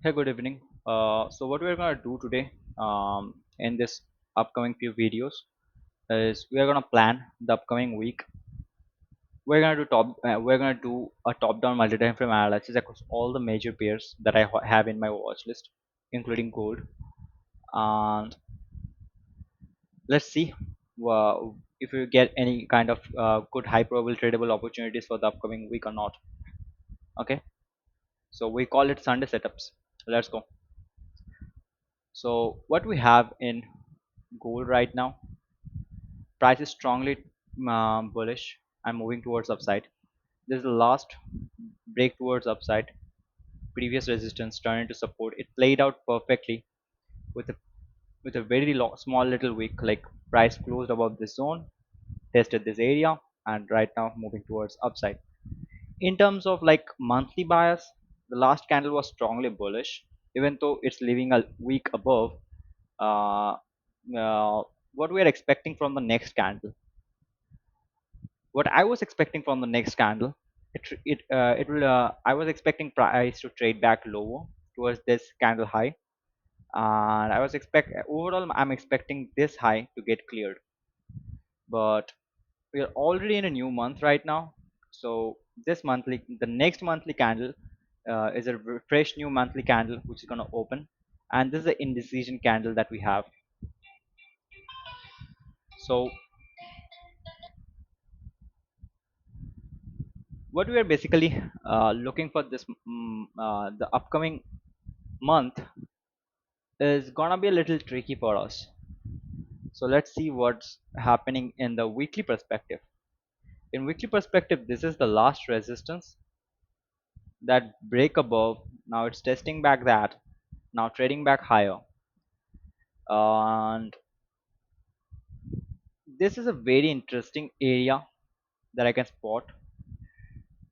Hey, good evening. So what we're gonna do today, in this upcoming few videos, is we're gonna plan the upcoming week. We're gonna do a top-down multi-time frame analysis across all the major pairs that I have in my watch list, including gold. And let's see, if we get any kind of good high probable tradable opportunities for the upcoming week or not. Okay, so we call it Sunday setups. Let's go. So what we have in gold right now. Price is strongly bullish and moving towards upside. This is the last break towards upside. Previous resistance turned into support. It played out perfectly with a very small little wick. Like price closed above this zone, tested this area, and right now moving towards upside. In terms of like monthly bias, the last candle was strongly bullish, even though it's leaving a week above. Uh, what we are expecting from the next candle, what I was expecting from the next candle, it will. I was expecting price to trade back lower towards this candle high, and I was expect overall I'm expecting this high to get cleared. But we are already in a new month right now, so the next monthly candle is a fresh new monthly candle which is gonna open, and this is the indecision candle that we have. So what we are basically looking for the upcoming month is gonna be a little tricky for us. So let's see what's happening in the weekly perspective. In weekly perspective, this is the last resistance that break above. Now it's testing back that. Now trading back higher. And this is a very interesting area that I can spot.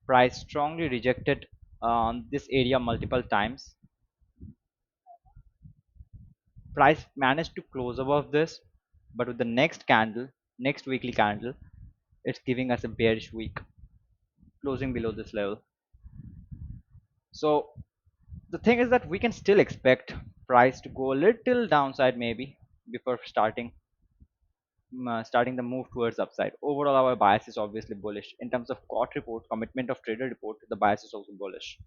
Price strongly rejected this area multiple times. Price managed to close above this, but with the next weekly candle, it's giving us a bearish week, closing below this level. So the thing is that we can still expect price to go a little downside maybe before starting the move towards upside. Overall, our bias is obviously bullish. In terms of COT report, commitment of trader report, the bias is also bullish.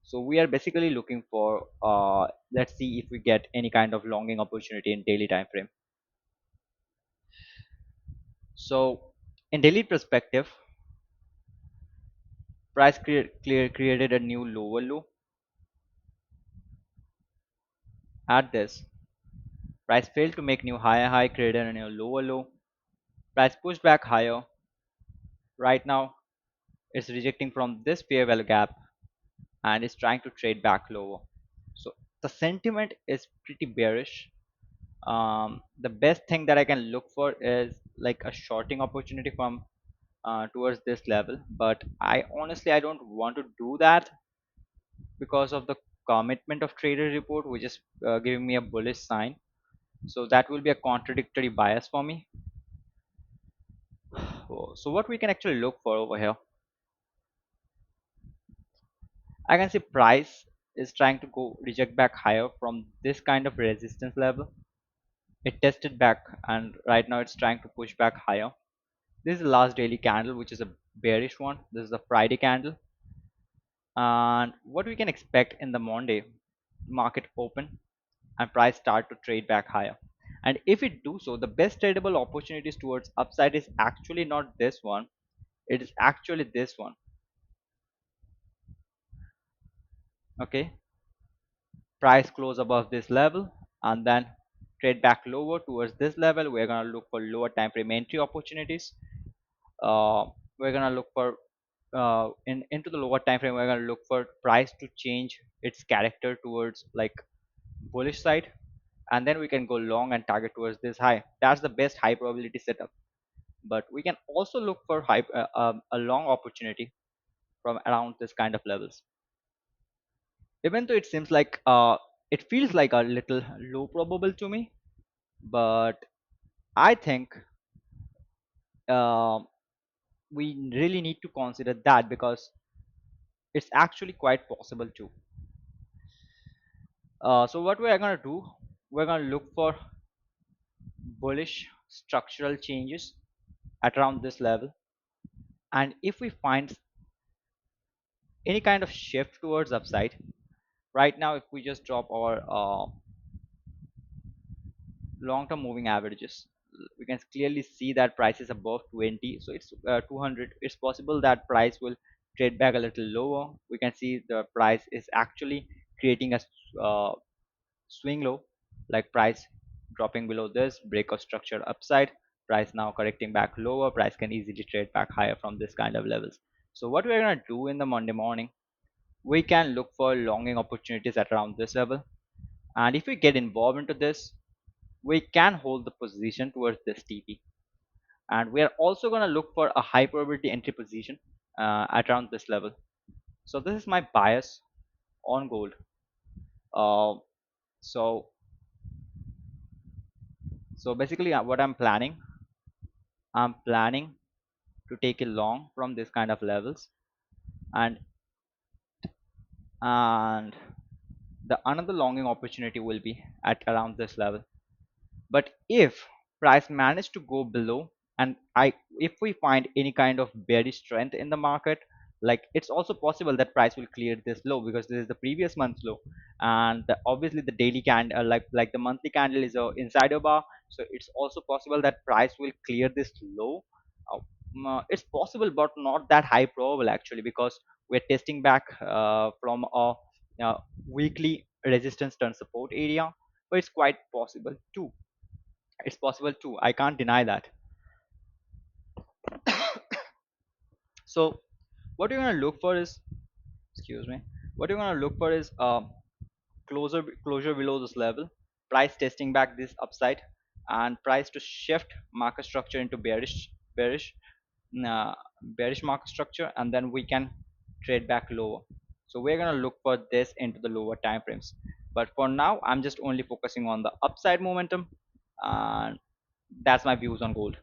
So we are basically looking for, let's see if we get any kind of longing opportunity in daily time frame. So in daily perspective, price created a new lower low at this. Price failed to make new higher high, created a new lower low. Price pushed back higher. Right now, it's rejecting from this fair value gap and is trying to trade back lower. So the sentiment is pretty bearish. The best thing that I can look for is like a shorting opportunity from towards this level, but I don't want to do that because of the commitment of trader report, which is giving me a bullish sign. So that will be a contradictory bias for me. So what we can actually look for over here, I can see price is trying to go reject back higher from this kind of resistance level. It tested back and right now it's trying to push back higher. This is the last daily candle, which is a bearish one. This is the Friday candle. And what we can expect in the Monday market open and price start to trade back higher. And if it do so, the best tradable opportunities towards upside is actually not this one. It is actually this one. Okay, price close above this level and then trade back lower towards this level. We're gonna look for lower time frame entry opportunities. We're gonna look for into the lower time frame. We're gonna look for price to change its character towards like bullish side, and then we can go long and target towards this high. That's the best high probability setup. But we can also look for a long opportunity from around this kind of levels. Even though it seems like it feels like a little low probable to me, but I think uh, we really need to consider that because it's actually quite possible too. So what we're gonna do, we're gonna look for bullish structural changes at around this level, and if we find any kind of shift towards upside, right now if we just drop our long-term moving averages, we can clearly see that price is above 20, so it's 200. It's possible that price will trade back a little lower. We can see the price is actually creating a uh, swing low, like price dropping below this, break of structure upside, price now correcting back lower, price can easily trade back higher from this kind of levels. So what we're going to do in the Monday morning, we can look for longing opportunities at around this level, and if we get involved into this, we can hold the position towards this TP, and we are also going to look for a high probability entry position at around this level. So this is my bias on gold. uh, so so basically what I'm planning to take it long from this kind of levels, and and the another longing opportunity will be at around this level. But if price manage to go below, and I if we find any kind of bearish strength in the market, like it's also possible that price will clear this low because this is the previous month's low, and obviously the daily candle, like the monthly candle is a insider bar, so it's also possible that price will clear this low. It's possible but not that high probable actually, because we're testing back from a weekly resistance turn support area, but it's quite possible too. It's possible too, I can't deny that. So what you're going to look for is, excuse me, what you're going to look for is closure below this level, price testing back this upside, and price to shift market structure into uh, bearish market structure, and then we can trade back lower. So we're going to look for this into the lower time frames, but for now I'm just only focusing on the upside momentum, and that's my views on gold.